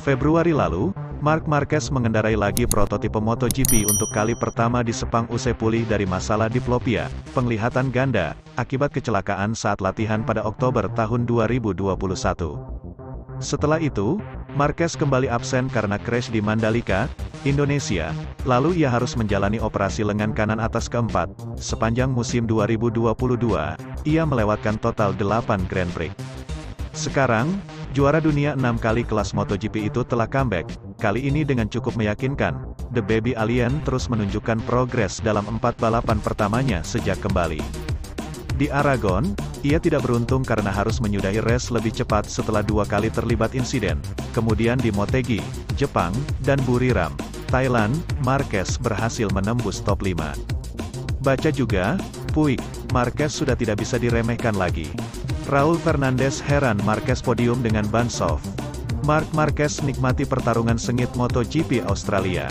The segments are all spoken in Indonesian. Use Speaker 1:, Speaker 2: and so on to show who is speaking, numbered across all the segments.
Speaker 1: Februari lalu, Marc Marquez mengendarai lagi prototipe MotoGP untuk kali pertama di Sepang usai pulih dari masalah diplopia, penglihatan ganda, akibat kecelakaan saat latihan pada Oktober tahun 2021. Setelah itu, Marquez kembali absen karena crash di Mandalika, Indonesia, lalu ia harus menjalani operasi lengan kanan atas keempat. Sepanjang musim 2022, ia melewatkan total 8 Grand Prix. Sekarang, juara dunia 6 kali kelas MotoGP itu telah comeback, kali ini dengan cukup meyakinkan. The Baby Alien terus menunjukkan progres dalam 4 balapan pertamanya sejak kembali. Di Aragon, ia tidak beruntung karena harus menyudahi race lebih cepat setelah 2 kali terlibat insiden. Kemudian di Motegi, Jepang, dan Buriram, Thailand, Marquez berhasil menembus top 5. Baca juga, Puig, Marquez sudah tidak bisa diremehkan lagi. Raul Fernandez heran Marquez podium dengan ban soft. Marc Marquez nikmati pertarungan sengit MotoGP Australia.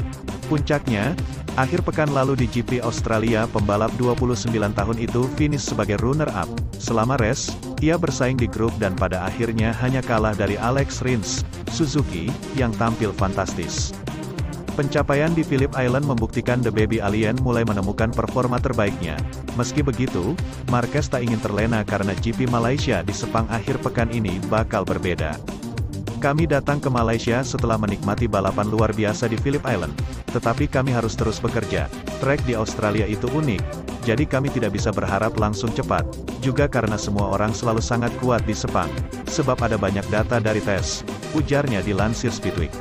Speaker 1: Puncaknya, akhir pekan lalu di GP Australia pembalap 29 tahun itu finish sebagai runner-up. Selama race, ia bersaing di grup dan pada akhirnya hanya kalah dari Alex Rins, Suzuki, yang tampil fantastis. Pencapaian di Phillip Island membuktikan The Baby Alien mulai menemukan performa terbaiknya. Meski begitu, Marquez tak ingin terlena karena GP Malaysia di Sepang akhir pekan ini bakal berbeda. Kami datang ke Malaysia setelah menikmati balapan luar biasa di Phillip Island. Tetapi kami harus terus bekerja. Trek di Australia itu unik, jadi kami tidak bisa berharap langsung cepat. Juga karena semua orang selalu sangat kuat di Sepang. Sebab ada banyak data dari tes, ujarnya dilansir Speedweek.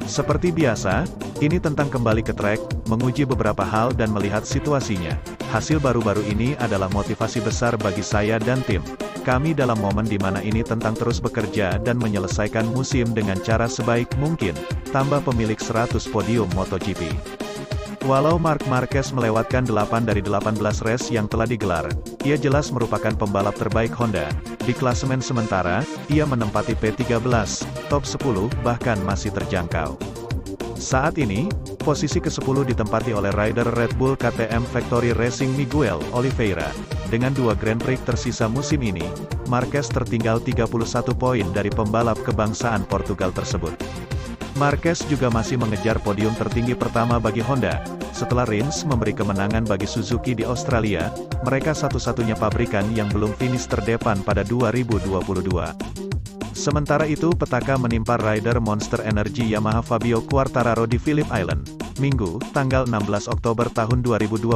Speaker 1: Seperti biasa, ini tentang kembali ke trek, menguji beberapa hal dan melihat situasinya. Hasil baru-baru ini adalah motivasi besar bagi saya dan tim. Kami dalam momen di mana ini tentang terus bekerja dan menyelesaikan musim dengan cara sebaik mungkin, tambah pemilik 100 podium MotoGP. Walau Marc Marquez melewatkan 8 dari 18 race yang telah digelar, ia jelas merupakan pembalap terbaik Honda. Di klasemen sementara, ia menempati P13, top 10 bahkan masih terjangkau. Saat ini, posisi ke-10 ditempati oleh rider Red Bull KTM Factory Racing Miguel Oliveira. Dengan 2 Grand Prix tersisa musim ini, Marquez tertinggal 31 poin dari pembalap kebangsaan Portugal tersebut. Marquez juga masih mengejar podium tertinggi pertama bagi Honda. Setelah Rins memberi kemenangan bagi Suzuki di Australia, mereka satu-satunya pabrikan yang belum finish terdepan pada 2022. Sementara itu petaka menimpa rider Monster Energy Yamaha Fabio Quartararo di Phillip Island. Minggu, tanggal 16 Oktober tahun 2022,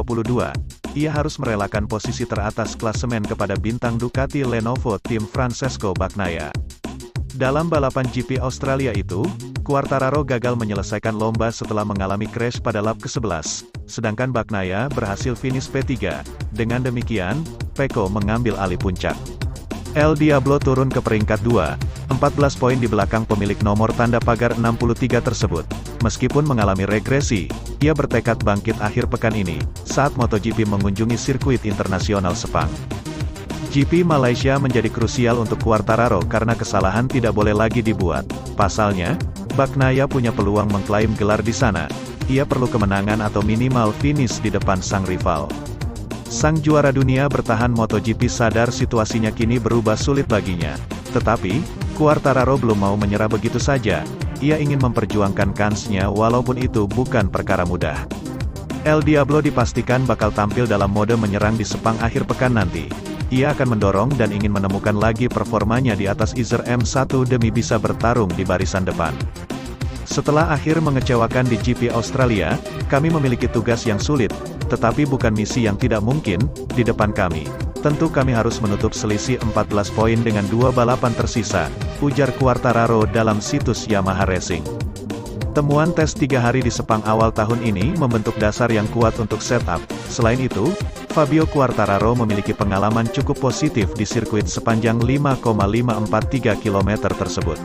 Speaker 1: ia harus merelakan posisi teratas klasemen kepada bintang Ducati Lenovo tim Francesco Bagnaia. Dalam balapan GP Australia itu, Quartararo gagal menyelesaikan lomba setelah mengalami crash pada lap ke-11, sedangkan Bagnaia berhasil finish P3. Dengan demikian, Pecco mengambil alih puncak. El Diablo turun ke peringkat 2, 14 poin di belakang pemilik nomor tanda pagar 63 tersebut. Meskipun mengalami regresi, ia bertekad bangkit akhir pekan ini, saat MotoGP mengunjungi sirkuit internasional Sepang. GP Malaysia menjadi krusial untuk Quartararo karena kesalahan tidak boleh lagi dibuat. Pasalnya, Bagnaia punya peluang mengklaim gelar di sana. Ia perlu kemenangan atau minimal finish di depan sang rival. Sang juara dunia bertahan MotoGP sadar situasinya kini berubah sulit baginya. Tetapi, Quartararo belum mau menyerah begitu saja. Ia ingin memperjuangkan kansnya walaupun itu bukan perkara mudah. El Diablo dipastikan bakal tampil dalam mode menyerang di Sepang akhir pekan nanti. Ia akan mendorong dan ingin menemukan lagi performanya di atas Izer M1 demi bisa bertarung di barisan depan. Setelah akhir mengecewakan di GP Australia, kami memiliki tugas yang sulit, tetapi bukan misi yang tidak mungkin, di depan kami. Tentu kami harus menutup selisih 14 poin dengan 2 balapan tersisa, ujar Quartararo dalam situs Yamaha Racing. Temuan tes 3 hari di Sepang awal tahun ini membentuk dasar yang kuat untuk setup. Selain itu, Fabio Quartararo memiliki pengalaman cukup positif di sirkuit sepanjang 5,543 km tersebut.